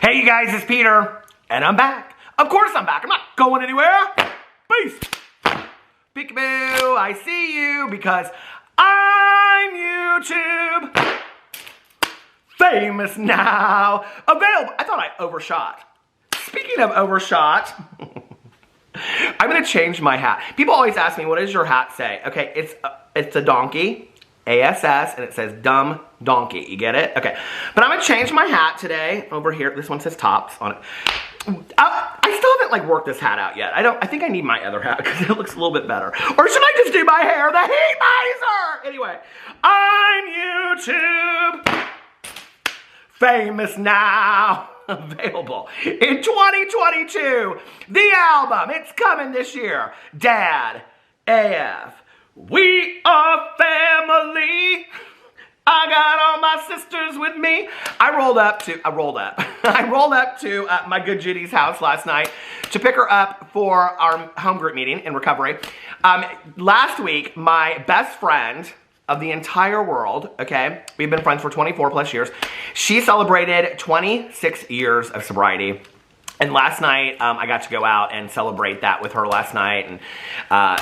Hey you guys, it's Peter, and I'm back. Of course I'm back. I'm not going anywhere. Peace. Peekaboo, I see you because I'm YouTube famous now. Available. I thought I overshot. Speaking of overshot, I'm going to change my hat. People always ask me, what does your hat say? Okay, it's a donkey. ASS, and it says dumb donkey. You get it? Okay. But I'm going to change my hat today. Over here, this one says tops on it. I still haven't like worked this hat out yet. I think I need my other hat because it looks a little bit better. Or should I just do my hair? The heat miser! Anyway, I'm YouTube famous now. Available in 2022. The album, it's coming this year. Dad AF. We are family. I got all my sisters with me. I rolled up to my good Judy's house last night to pick her up for our home group meeting in recovery. Last week, my best friend of the entire world, okay, we've been friends for 24 plus years, she celebrated 26 years of sobriety. And last night, I got to go out and celebrate that with her last night. And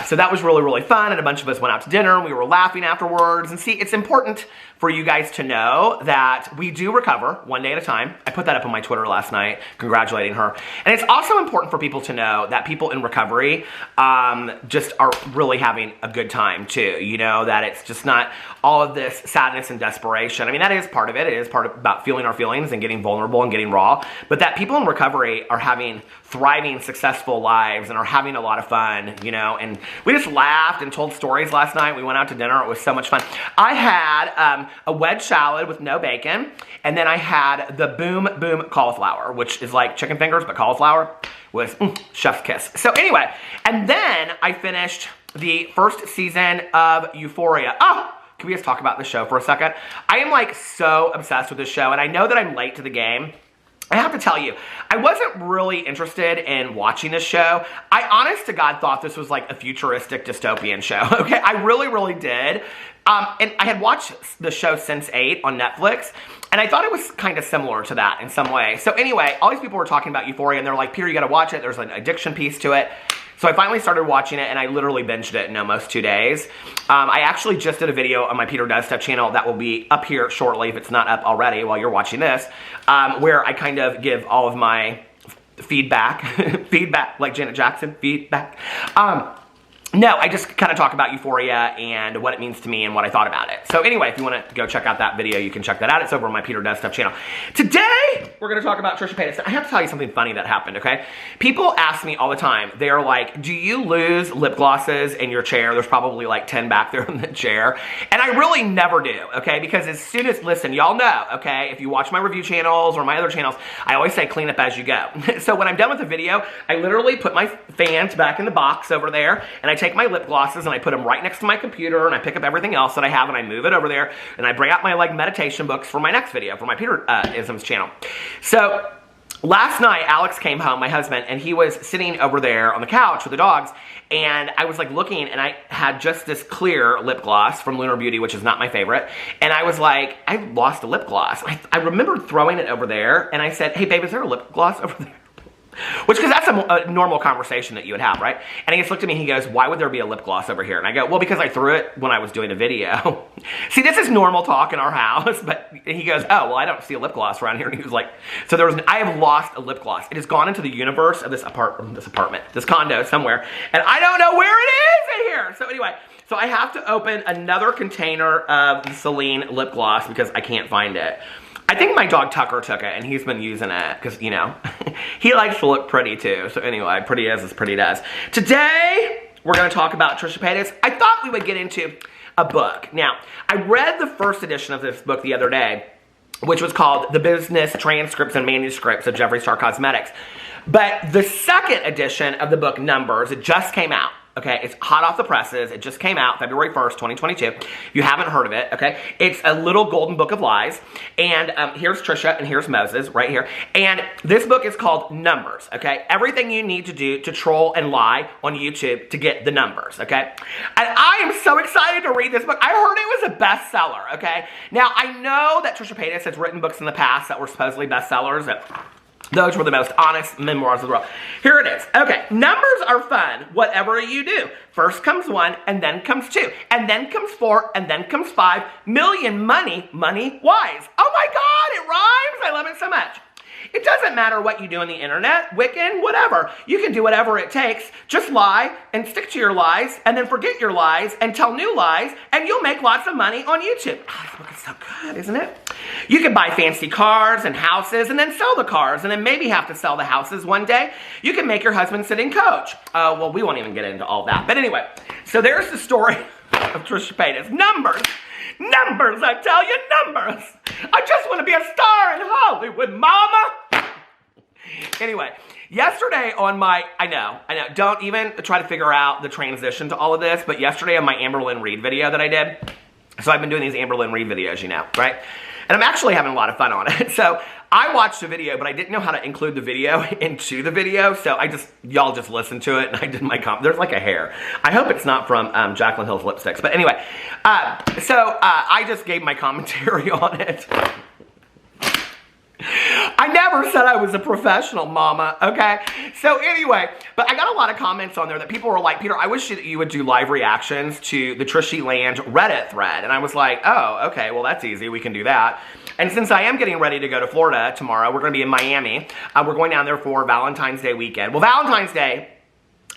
so that was really, really fun. And a bunch of us went out to dinner and we were laughing afterwards. And see, it's important for you guys to know that we do recover one day at a time. I put that up on my Twitter last night, congratulating her. And it's also important for people to know that people in recovery just are really having a good time too. You know, that it's just not all of this sadness and desperation. I mean, that is part of it. It is part of about feeling our feelings and getting vulnerable and getting raw. But that people in recovery are having thriving, successful lives and are having a lot of fun, you know, and we just laughed and told stories last night. We went out to dinner. It was so much fun. I had a wedge salad with no bacon, and then I had the Boom Boom cauliflower, which is like chicken fingers, but cauliflower was chef's kiss. So anyway, and then I finished the first season of Euphoria. Oh, can we just talk about the show for a second? I am like so obsessed with this show, and I know that I'm late to the game. I have to tell you, I wasn't really interested in watching this show. I honest to God thought this was like a futuristic dystopian show, okay? I really, really did. And I had watched the show Sense8 on Netflix, and I thought it was kind of similar to that in some way. So anyway, all these people were talking about Euphoria, and they're like, Peter, you gotta watch it. There's an addiction piece to it. So I finally started watching it, and I literally binged it in almost 2 days. I actually just did a video on my Peter Does Stuff channel that will be up here shortly, if it's not up already while you're watching this, where I kind of give all of my feedback, feedback, like Janet Jackson, feedback. No, I just kind of talk about Euphoria and what it means to me and what I thought about it. So anyway, if you want to go check out that video, you can check that out. It's over on my Peter Does Stuff channel. Today, we're going to talk about Trisha Paytas. I have to tell you something funny that happened, okay? People ask me all the time. They're like, do you lose lip glosses in your chair? There's probably like 10 back there in the chair. And I really never do, okay? Because as soon as, listen, y'all know, okay? If you watch my review channels or my other channels, I always say clean up as you go. So when I'm done with the video, I literally put my fans back in the box over there, and I take my lip glosses and I put them right next to my computer, and I pick up everything else that I have and I move it over there, and I bring out my like meditation books for my next video, for my Peter Isms channel. So last night, Alex came home, my husband, and he was sitting over there on the couch with the dogs, and I was like looking, and I had just this clear lip gloss from Lunar Beauty, which is not my favorite, and I was like, I lost a lip gloss. I remember throwing it over there, and I said, hey babe, is there a lip gloss over there? Which, because that's a normal conversation that you would have, right? And he just looked at me and he goes, why would there be a lip gloss over here? And I go, well, because I threw it when I was doing a video. See, this is normal talk in our house, but he goes, oh, well, I don't see a lip gloss around here. And he was like, so I have lost a lip gloss. It has gone into the universe of this condo somewhere, and I don't know where it is in here. So anyway, so I have to open another container of the Celine lip gloss because I can't find it. I think my dog Tucker took it, and he's been using it because, you know, he likes to look pretty too. So anyway, pretty as pretty does. Today, we're going to talk about Trisha Paytas. I thought we would get into a book. Now, I read the first edition of this book the other day, which was called The Business Transcripts and Manuscripts of Jeffree Star Cosmetics. But the second edition of the book, Numbers, it just came out. Okay, it's hot off the presses. It just came out February 1st, 2022. If you haven't heard of it, okay, it's a little golden book of lies. And here's Trisha and here's Moses right here. And this book is called Numbers, okay? Everything you need to do to troll and lie on YouTube to get the numbers, okay? And I am so excited to read this book. I heard it was a bestseller, okay? Now, I know that Trisha Paytas has written books in the past that were supposedly bestsellers. Those were the most honest memoirs of the world. Here it is. Okay, numbers are fun, whatever you do. First comes 1, and then comes 2, and then comes 4, and then comes 5. Million, money, money, wise. Oh my God, it rhymes. I love it so much. It doesn't matter what you do on the internet, Wiccan, whatever. You can do whatever it takes. Just lie and stick to your lies and then forget your lies and tell new lies and you'll make lots of money on YouTube. Oh, this book is so good, isn't it? You can buy fancy cars and houses and then sell the cars and then maybe have to sell the houses one day. You can make your husband sit in coach. Well, we won't even get into all that. But anyway, so there's the story of Trisha Paytas. Numbers. Numbers, I tell you, numbers. I just want to be a star in Hollywood, mama. Anyway, yesterday on my, I know, don't even try to figure out the transition to all of this, but yesterday on my Amberlynn Reid video that I did, so I've been doing these Amberlynn Reid videos, you know, right? And I'm actually having a lot of fun on it. So I watched the video, but I didn't know how to include the video into the video. So y'all just listen to it and I did my there's like a hair. I hope it's not from Jaclyn Hill's lipsticks. But anyway, I just gave my commentary on it. I never said I was a professional, mama, okay? So anyway, but I got a lot of comments on there that people were like, Peter, I wish that you would do live reactions to the Trishyland Reddit thread. And I was like, oh, okay, well, that's easy. We can do that. And since I am getting ready to go to Florida tomorrow, we're going to be in Miami. We're going down there for Valentine's Day weekend. Well, Valentine's Day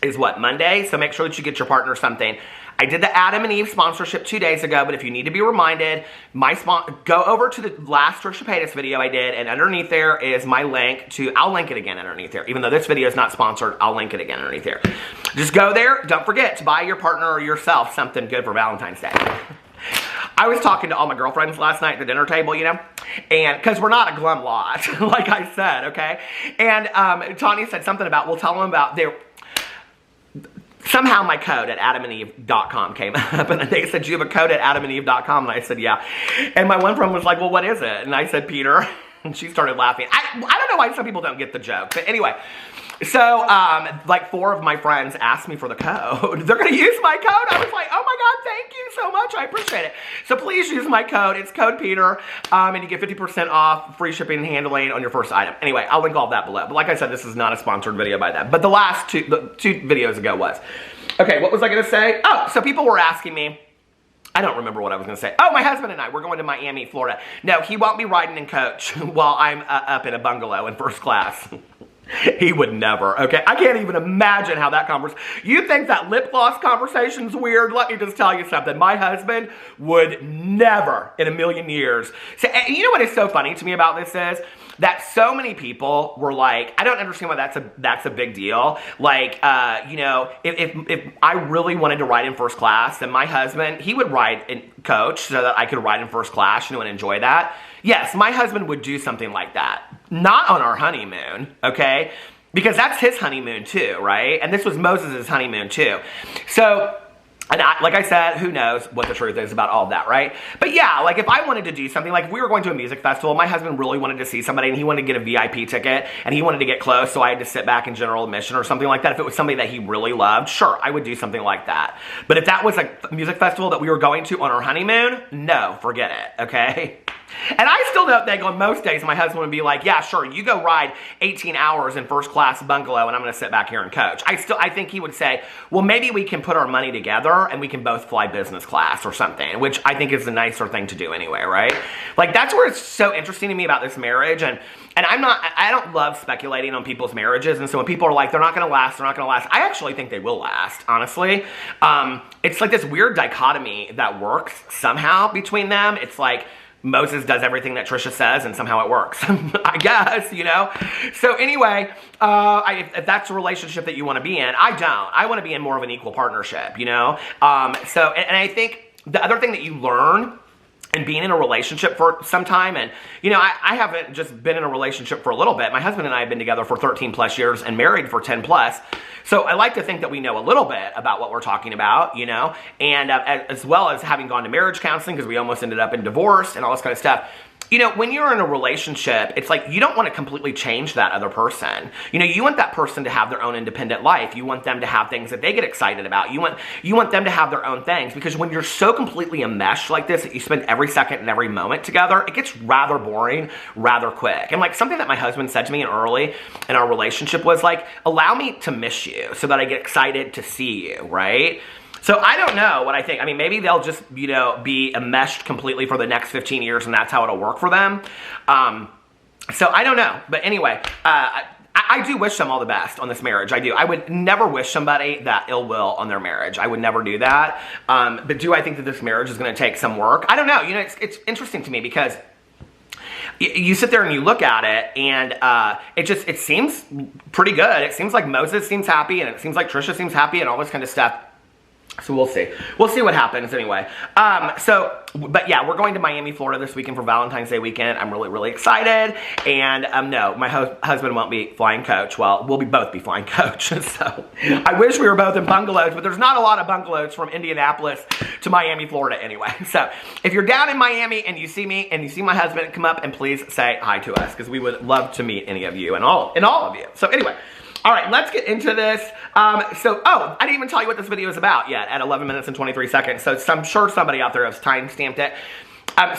is what, Monday? So make sure that you get your partner something. I did the Adam and Eve sponsorship 2 days ago, but if you need to be reminded, go over to the last Trisha Paytas video I did, and underneath there is my link to, I'll link it again underneath there. Even though this video is not sponsored, I'll link it again underneath there. Just go there. Don't forget to buy your partner or yourself something good for Valentine's Day. I was talking to all my girlfriends last night at the dinner table, you know, and because we're not a glum lot, like I said, okay? And Tanya said something about, we'll tell them about their... Somehow my code at adamandeve.com came up, and they said, you have a code at adamandeve.com? And I said, yeah. And my one friend was like, well, what is it? And I said, Peter. And she started laughing. I don't know why some people don't get the joke. But anyway, so like 4 of my friends asked me for the code. They're going to use my code. I was like, oh my God, thank you so much. I appreciate it. So please use my code. It's code Peter. And you get 50% off, free shipping and handling on your first item. Anyway, I'll link all that below. But like I said, this is not a sponsored video by them. But the last two videos ago was. Okay, what was I going to say? Oh, so people were asking me. I don't remember what I was going to say. Oh, my husband and I, we're going to Miami, Florida. No, he won't be riding in coach while I'm up in a bungalow in first class. He would never, okay? I can't even imagine how that conversation... You think that lip gloss conversation's weird? Let me just tell you something. My husband would never in a million years... So, and you know what is so funny to me about this is that so many people were like, I don't understand why that's a big deal. Like, you know, if I really wanted to ride in first class, then my husband, he would ride in coach so that I could ride in first class, you know, and enjoy that. Yes, my husband would do something like that. Not on our honeymoon, okay? Because that's his honeymoon too, right? And this was Moses' honeymoon too. So... And like I said, who knows what the truth is about all of that, right? But yeah, like if I wanted to do something, like we were going to a music festival, my husband really wanted to see somebody and he wanted to get a VIP ticket and he wanted to get close, so I had to sit back in general admission or something like that. If it was somebody that he really loved, sure, I would do something like that. But if that was a music festival that we were going to on our honeymoon, no, forget it, okay? And I still don't think on most days my husband would be like, yeah, sure, you go ride 18 hours in first class bungalow and I'm going to sit back here and coach. I think he would say, well, maybe we can put our money together and we can both fly business class or something, which I think is the nicer thing to do anyway, right? Like that's where it's so interesting to me about this marriage. And I don't love speculating on people's marriages. And so when people are like, they're not going to last, I actually think they will last, honestly. It's like this weird dichotomy that works somehow between them. It's like, Moses does everything that Trisha says and somehow it works, I guess, you know? So anyway, if that's a relationship that you want to be in, I don't. I want to be in more of an equal partnership, you know? And I think the other thing that you learn and being in a relationship for some time, and, you know, I haven't just been in a relationship for a little bit. My husband and I have been together for 13 plus years and married for 10 plus. So I like to think that we know a little bit about what we're talking about, you know, and as well as having gone to marriage counseling because we almost ended up in divorce and all this kind of stuff. you know, when you're in a relationship, it's like you don't want to completely change that other person. You know, you want that person to have their own independent life. You want them to have things that they get excited about. You want them to have their own things, because when you're so completely enmeshed like this that you spend every second and every moment together, it gets rather boring rather quick. And like something that my husband said to me early in our relationship was like, allow me to miss you so that I get excited to see you, right? So I don't know what I think. I mean, maybe they'll just, you know, be enmeshed completely for the next 15 years and that's how it'll work for them. So I don't know. But anyway, I do wish them all the best on this marriage. I do. I would never wish somebody that ill will on their marriage. I would never do that. But do I think that this marriage is going to take some work? I don't know. You know, it's interesting to me because you sit there and you look at it, and it seems pretty good. It seems like Moses seems happy, and it seems like Trisha seems happy, and all this kind of stuff. So we'll see. We'll see what happens anyway. But yeah, we're going to Miami, Florida this weekend for Valentine's Day weekend. I'm really, really excited. And no, my husband won't be flying coach. Well, we'll both be flying coach. So I wish we were both in bungalows, but there's not a lot of bungalows from Indianapolis to Miami, Florida anyway. So if you're down in Miami and you see me and you see my husband, come up and please say hi to us, because we would love to meet any of you and all of you. So anyway. All right, let's get into this. I didn't even tell you what this video is about yet at 11 minutes and 23 seconds. So I'm sure somebody out there has time-stamped it.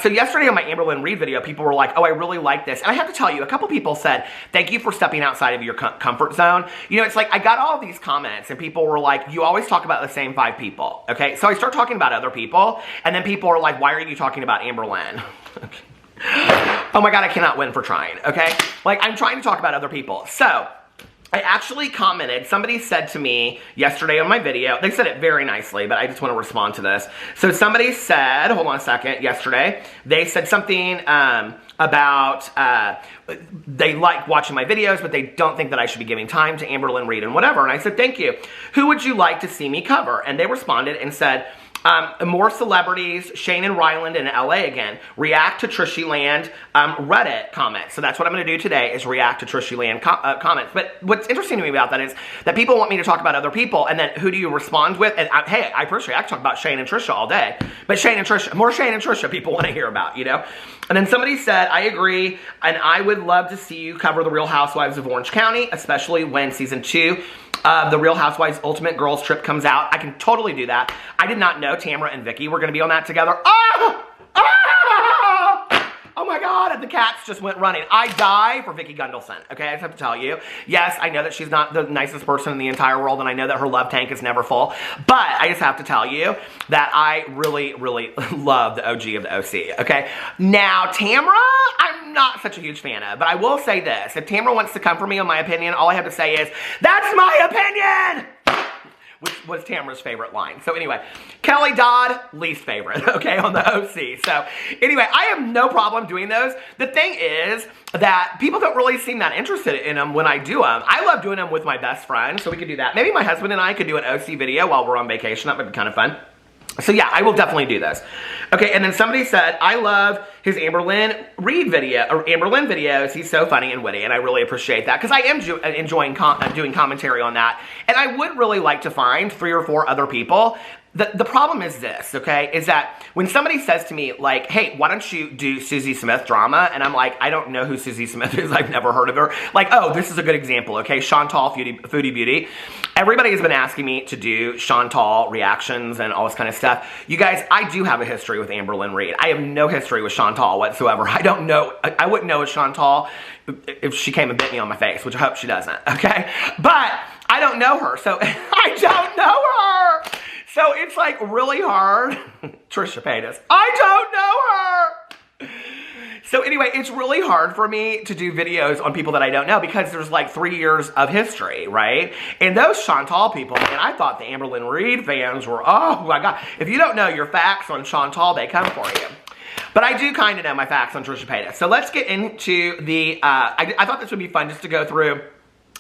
So yesterday on my Amberlynn Reid video, people were like, oh, I really like this. And I have to tell you, a couple people said, thank you for stepping outside of your comfort zone. You know, it's like, I got all these comments and people were like, you always talk about the same 5 people, okay? So I start talking about other people, and then people are like, why are you talking about Amberlynn? Oh my God, I cannot win for trying, okay? Like, I'm trying to talk about other people. So I actually commented, somebody said to me yesterday on my video, they said it very nicely, but I just want to respond to this. So somebody said, hold on a second, yesterday, they said something about they like watching my videos, but they don't think that I should be giving time to Amberlynn Reid and whatever. And I said, thank you. Who would you like to see me cover? And they responded and said, more celebrities, Shane and Ryland in LA again. React to Trishyland Reddit comments. So that's what I'm going to do today, is react to Trishyland comments. But what's interesting to me about that is that people want me to talk about other people, and then who do you respond with? And hey, I personally, I can talk about Shane and Trisha all day, but Shane and Trisha, more Shane and Trisha people want to hear about, you know? And then somebody said, I agree, and I would love to see you cover the Real Housewives of Orange County, especially when season 2 the Real Housewives Ultimate Girls Trip comes out. I can totally do that. I did not know Tamara and Vicky were going to be on that together. Oh! Oh! Oh my God, the cats just went running. I die for Vicky Gundelson, okay? I just have to tell you. Yes, I know that she's not the nicest person in the entire world, and I know that her love tank is never full, but I just have to tell you that I really, really love the OG of the OC, okay? Now, Tamara, I'm not such a huge fan of, but I will say this. If Tamara wants to come for me on my opinion, all I have to say is, that's my opinion! Which was Tamara's favorite line. So anyway, Kelly Dodd, least favorite, okay, on the OC. So anyway, I have no problem doing those. The thing is that people don't really seem that interested in them when I do them. I love doing them with my best friend, so we could do that. Maybe my husband and I could do an OC video while we're on vacation. That would be kind of fun. So yeah, I will definitely do this. Okay, and then somebody said, I love his Amberlynn Reid video, or Amberlynn videos. He's so funny and witty, and I really appreciate that, because I am enjoying doing commentary on that. And I would really like to find 3 or 4 other people. The problem is this, okay, is that when somebody says to me, like, hey, why don't you do Susie Smith drama? And I'm like, I don't know who Susie Smith is. I've never heard of her. Like, oh, this is a good example, okay? Chantal Foodie Beauty. Everybody has been asking me to do Chantal reactions and all this kind of stuff. You guys, I do have a history with Amberlynn Reid. I have no history with Chantal whatsoever. I don't know. I wouldn't know a Chantal if she came and bit me on my face, which I hope she doesn't, okay? But I don't know her, so I don't know her. So it's like really hard. Trisha Paytas. I don't know her. So anyway, it's really hard for me to do videos on people that I don't know, because there's like 3 years of history, right? And those Chantal people, and I thought the Amberlynn Reid fans were, oh my God. If you don't know your facts on Chantal, they come for you. But I do kind of know my facts on Trisha Paytas. So let's get into the, I thought this would be fun just to go through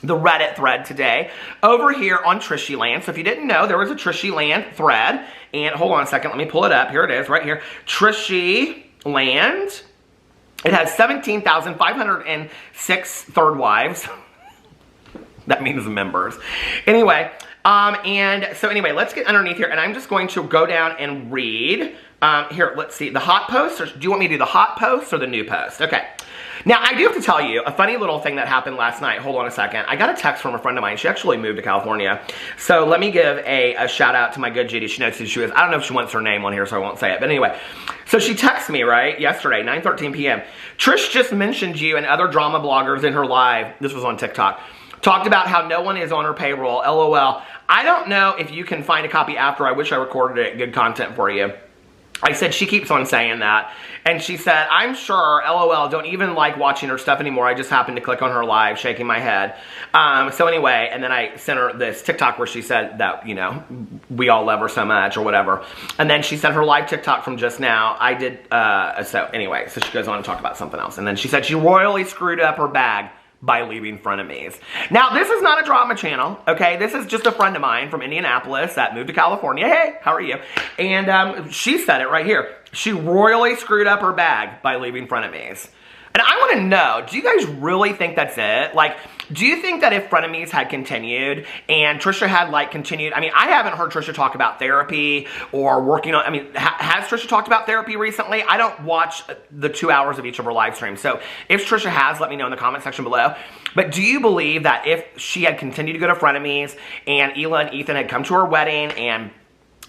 the Reddit thread today over here on Trishyland. So if you didn't know, there was a Trishyland thread. And hold on a second, let me pull it up. Here it is, right here. Trishyland. It has 17,506 third wives. That means members. Anyway, And so anyway, let's get underneath here, and I'm just going to go down and read. Here, let's see, the hot post, or do you want me to do the hot post or the new post? Okay. Now, I do have to tell you a funny little thing that happened last night. Hold on a second. I got a text from a friend of mine. She actually moved to California. So let me give a shout out to my good Judy. She knows who she is. I don't know if she wants her name on here, so I won't say it. But anyway, so she texted me, right, yesterday, 9:13 p.m. Trish just mentioned you and other drama bloggers in her live. This was on TikTok. Talked about how no one is on her payroll. LOL. I don't know if you can find a copy after. I wish I recorded it. Good content for you. I said, she keeps on saying that. And she said, I'm sure, LOL, don't even like watching her stuff anymore. I just happened to click on her live, shaking my head. So anyway, and then I sent her this TikTok where she said that, you know, we all love her so much or whatever. And then she sent her live TikTok from just now. I did, so anyway, so she goes on to talk about something else. And then she said she royally screwed up her bag by leaving frenemies. Now, this is not a drama channel, okay? This is just a friend of mine from Indianapolis that moved to California. Hey, how are you? And she said it right here. She royally screwed up her bag by leaving frenemies. And I want to know, do you guys really think that's it? Like, do you think that if frenemies had continued and Trisha had like continued, I mean, I haven't heard Trisha talk about therapy or working on, I mean, has Trisha talked about therapy recently? I don't watch the 2 hours of each of her live streams. So if Trisha has, let me know in the comment section below. But do you believe that if she had continued to go to frenemies and Ela and Ethan had come to her wedding and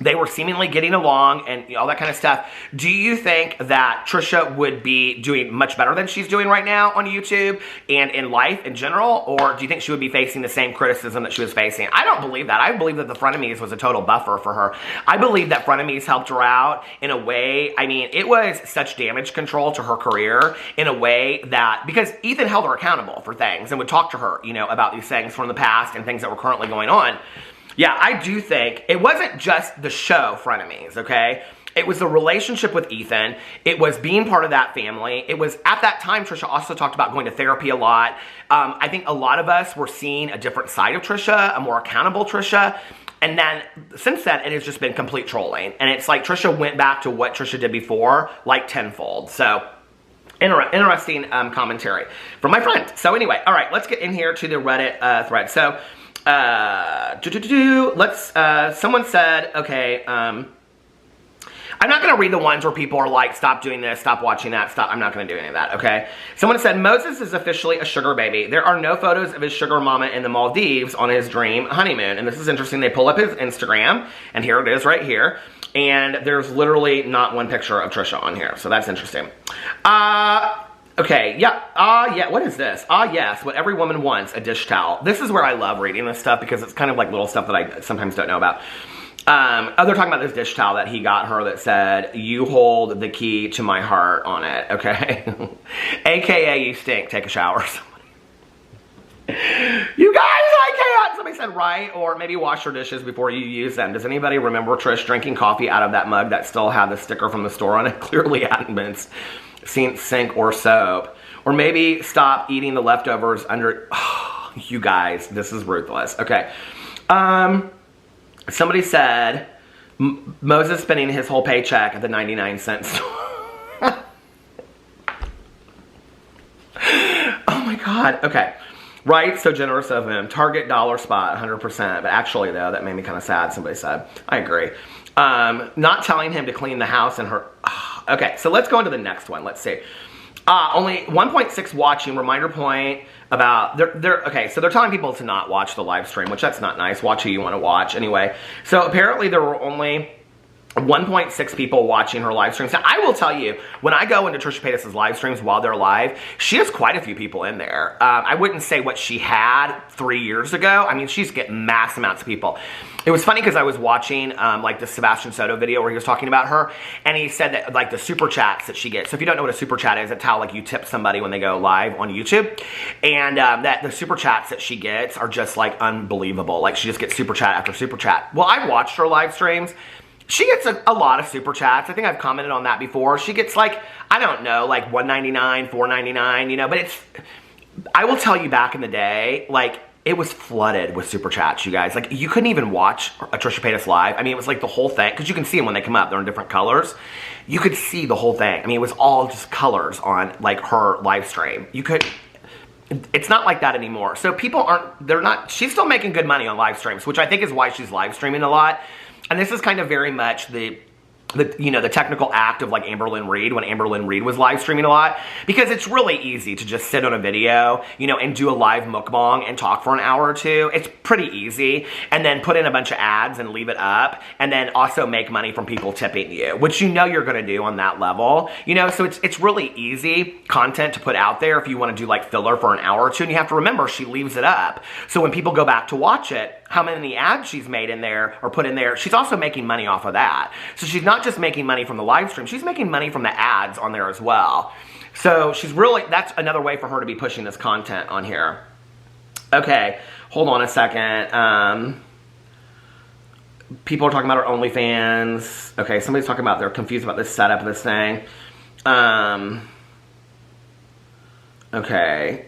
they were seemingly getting along and all that kind of stuff, do you think that Trisha would be doing much better than she's doing right now on YouTube and in life in general? Or do you think she would be facing the same criticism that she was facing? I don't believe that. I believe that the frenemies was a total buffer for her. I believe that frenemies helped her out in a way, I mean, it was such damage control to her career in a way that, because Ethan held her accountable for things and would talk to her, you know, about these things from the past and things that were currently going on. Yeah, I do think it wasn't just the show frenemies, okay? It was the relationship with Ethan. It was being part of that family. It was, at that time, Trisha also talked about going to therapy a lot. I think a lot of us were seeing a different side of Trisha, a more accountable Trisha. And then, since then, it has just been complete trolling. And it's like Trisha went back to what Trisha did before, like tenfold. So, interesting commentary from my friend. So anyway, all right, let's get in here to the Reddit thread. So, someone said, okay, I'm not going to read the ones where people are like, stop doing this, stop watching that, stop. I'm not going to do any of that, okay? Someone said, Moses is officially a sugar baby. There are no photos of his sugar mama in the Maldives on his dream honeymoon. And this is interesting. They pull up his Instagram, and here it is right here. And there's literally not one picture of Trisha on here. So that's interesting. Okay, yeah, yeah, what is this? Yes, what every woman wants, a dish towel. This is where I love reading this stuff because it's kind of like little stuff that I sometimes don't know about. They're talking about this dish towel that he got her that said, you hold the key to my heart on it, okay? AKA, you stink, take a shower. You guys, I can't. Somebody said right, or maybe wash your dishes before you use them. Does anybody remember Trish drinking coffee out of that mug that still had the sticker from the store on it? Clearly hadn't been sink or soap. Or maybe stop eating the leftovers under, oh, you guys, this is ruthless. Okay. Somebody said, Moses spending his whole paycheck at the 99-cent store. Oh my God. Okay. Right, so generous of him. Target dollar spot, 100%. But actually, though, that made me kind of sad, somebody said. I agree. Not telling him to clean the house and her... Okay, so let's go into the next one. Let's see. Only 1.6 watching. Reminder point about... Okay, so they're telling people to not watch the live stream, which that's not nice. Watch who you want to watch. Anyway, so apparently there were only 1.6 people watching her live streams. Now, I will tell you, when I go into Trisha Paytas' live streams while they're live, she has quite a few people in there. I wouldn't say what she had 3 years ago. I mean, she's getting mass amounts of people. It was funny because I was watching like the Sebastian Soto video where he was talking about her, and he said that like the super chats that she gets. So if you don't know what a super chat is, it's how like you tip somebody when they go live on YouTube, and that the super chats that she gets are just like unbelievable. Like she just gets super chat after super chat. Well, I've watched her live streams. She gets a lot of super chats. I think I've commented on that before. She gets like, I don't know, like $1.99, $4.99, you know, but it's, I will tell you back in the day, like, it was flooded with super chats, you guys. Like, you couldn't even watch a Trisha Paytas live. I mean, it was like the whole thing, because you can see them when they come up. They're in different colors. You could see the whole thing. I mean, it was all just colors on, like, her live stream. You could, It's not like that anymore. So people she's still making good money on live streams, which I think is why she's live streaming a lot. And this is kind of very much the technical act of like Amber Lynn Reid, when Amber Lynn Reid was live streaming a lot, because it's really easy to just sit on a video, and do a live mukbang and talk for an hour or two. It's pretty easy. And then put in a bunch of ads and leave it up, and then also make money from people tipping you, which you're going to do on that level, so it's really easy content to put out there if you want to do like filler for an hour or two. And you have to remember, she leaves it up. So when people go back to watch it, how many ads she's made in there or put in there, she's also making money off of that. So she's not just making money from the live stream, she's making money from the ads on there as well. So that's another way for her to be pushing this content on here. Okay, hold on a second. People are talking about her OnlyFans. Okay, somebody's talking about they're confused about this setup of this thing. Okay.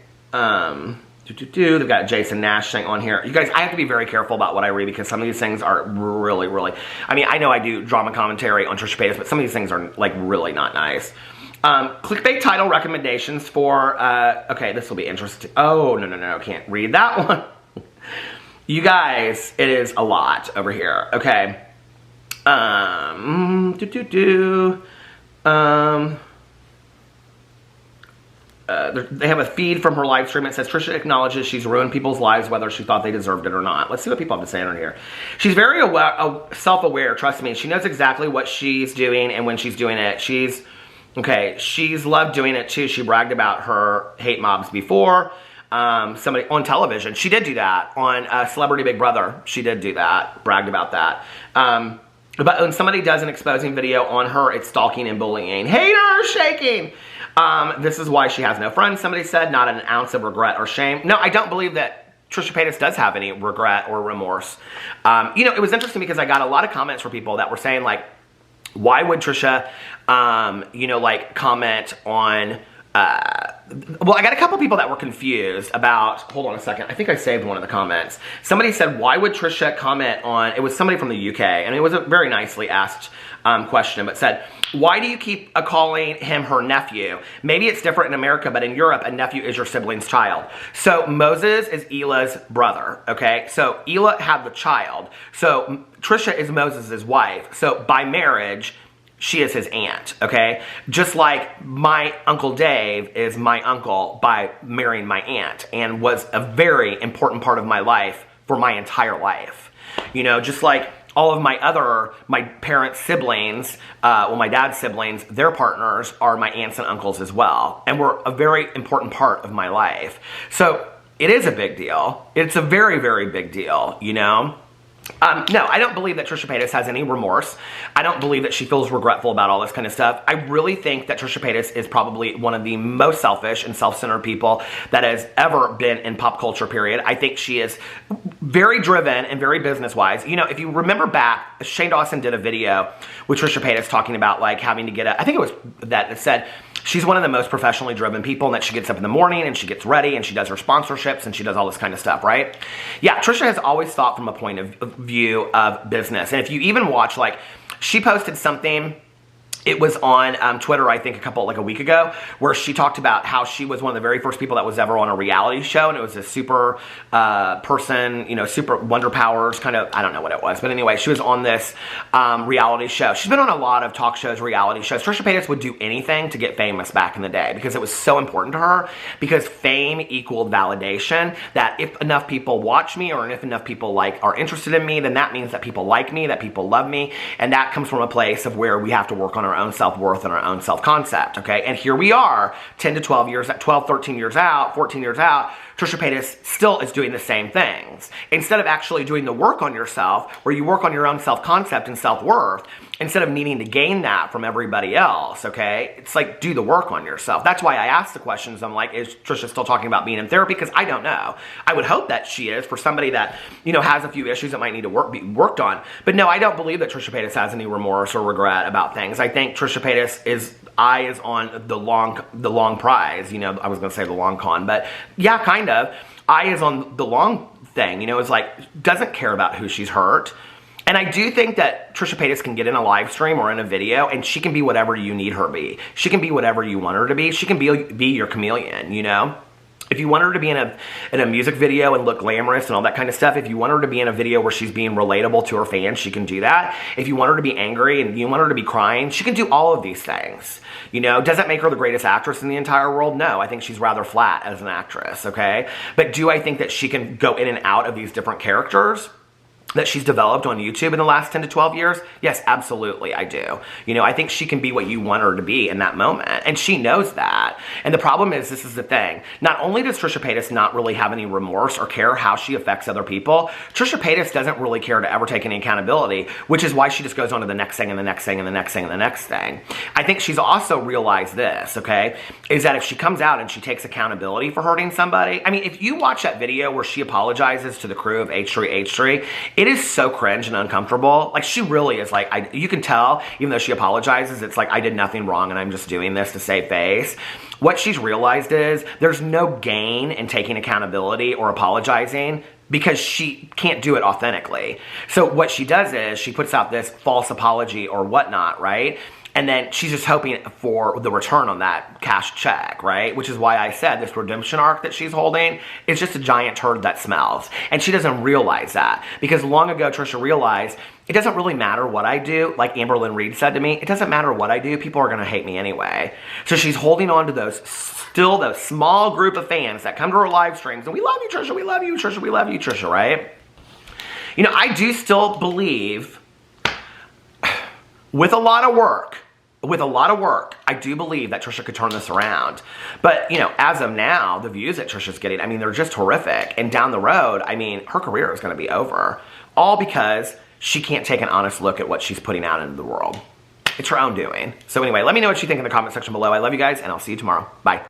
They've got Jason Nash thing on here. You guys, I have to be very careful about what I read, because some of these things are really, really... I mean, I know I do drama commentary on Trisha Paytas, but some of these things are, like, really not nice. Clickbait title recommendations for... okay, this will be interesting. Oh, no, can't read that one. You guys, it is a lot over here. Okay. They have a feed from her live stream. It says, Trisha acknowledges she's ruined people's lives whether she thought they deserved it or not. Let's see what people have to say on here. She's very self-aware, trust me. She knows exactly what she's doing and when she's doing it. She's loved doing it too. She bragged about her hate mobs before. Somebody on television. She did do that. On Celebrity Big Brother, she did do that. Bragged about that. But when somebody does an exposing video on her, it's stalking and bullying. Hater shaking! This is why she has no friends, somebody said. Not an ounce of regret or shame. No, I don't believe that Trisha Paytas does have any regret or remorse. It was interesting because I got a lot of comments from people that were saying, like, why would Trisha, comment on... well, I got a couple people that were confused about... Hold on a second. I think I saved one of the comments. Somebody said, why would Trisha comment on... It was somebody from the UK, and it was a very nicely asked question, but said, why do you keep calling him her nephew? Maybe it's different in America, but in Europe, a nephew is your sibling's child. So Moses is Elah's brother, okay? So Elah had the child. So Trisha is Moses' wife. So by marriage... she is his aunt, okay? Just like my Uncle Dave is my uncle by marrying my aunt, and was a very important part of my life for my entire life. Just like all of my parents' siblings, my dad's siblings, their partners are my aunts and uncles as well, and were a very important part of my life. So it is a big deal. It's a very, very big deal, No, I don't believe that Trisha Paytas has any remorse. I don't believe that she feels regretful about all this kind of stuff. I really think that Trisha Paytas is probably one of the most selfish and self-centered people that has ever been in pop culture, period. I think she is very driven and very business-wise. If you remember back, Shane Dawson did a video with Trisha Paytas talking about, like, having to get I think it was that it said, she's one of the most professionally driven people, and that she gets up in the morning and she gets ready and she does her sponsorships and she does all this kind of stuff, right? Yeah, Trisha has always thought from a point of view of business. And if you even watch, like, she posted something, it was on Twitter, I think a week ago, where she talked about how she was one of the very first people that was ever on a reality show, and it was a super person, super wonder powers kind of, I don't know what it was, but anyway, she was on this reality show. She's been on a lot of talk shows, reality shows. Trisha Paytas would do anything to get famous back in the day, because it was so important to her, because fame equaled validation, that if enough people watch me, or if enough people are interested in me, then that means that people like me, that people love me, and that comes from a place of where we have to work on our own self-worth and our own self-concept, okay? And here we are, 10 to 12 years, 12, 13 years out, 14 years out, Trisha Paytas still is doing the same things. Instead of actually doing the work on yourself, where you work on your own self-concept and self-worth, instead of needing to gain that from everybody else, okay? It's like, do the work on yourself. That's why I asked the questions. I'm like, is Trisha still talking about being in therapy? Because I don't know. I would hope that she is, for somebody that, has a few issues that might need to be worked on. But no, I don't believe that Trisha Paytas has any remorse or regret about things. I think Trisha Paytas is on the long prize. I was going to say the long con, but yeah, kind of. Eye is on the long thing. It's like, doesn't care about who she's hurt. And I do think that Trisha Paytas can get in a live stream or in a video, and she can be whatever you need her to be. She can be whatever you want her to be. She can be your chameleon, If you want her to be in a music video and look glamorous and all that kind of stuff, if you want her to be in a video where she's being relatable to her fans, she can do that. If you want her to be angry and you want her to be crying, she can do all of these things. You know, does that make her the greatest actress in the entire world? No, I think she's rather flat as an actress, okay? But do I think that she can go in and out of these different characters that she's developed on YouTube in the last 10 to 12 years? Yes, absolutely, I do. You know, I think she can be what you want her to be in that moment, and she knows that. And the problem is, this is the thing, not only does Trisha Paytas not really have any remorse or care how she affects other people, Trisha Paytas doesn't really care to ever take any accountability, which is why she just goes on to the next thing and the next thing and the next thing and the next thing. I think she's also realized this, okay, is that if she comes out and she takes accountability for hurting somebody, I mean, if you watch that video where she apologizes to the crew of H3H3, it is so cringe and uncomfortable. Like, she really is like, you can tell, even though she apologizes, it's like, I did nothing wrong and I'm just doing this to save face. What she's realized is there's no gain in taking accountability or apologizing because she can't do it authentically. So what she does is she puts out this false apology or whatnot, right? And then she's just hoping for the return on that cash check, right? Which is why I said this redemption arc that she's holding is just a giant turd that smells. And she doesn't realize that. Because long ago, Trisha realized it doesn't really matter what I do. Like Amber Lynn Reid said to me, it doesn't matter what I do. People are going to hate me anyway. So she's holding on to those small group of fans that come to her live streams. And we love you, Trisha. We love you, Trisha. We love you, Trisha, right? You know, I do still believe with a lot of work, I do believe that Trisha could turn this around. But, you know, as of now, the views that Trisha's getting, I mean, they're just horrific. And down the road, I mean, her career is going to be over. All because she can't take an honest look at what she's putting out into the world. It's her own doing. So anyway, let me know what you think in the comment section below. I love you guys, and I'll see you tomorrow. Bye.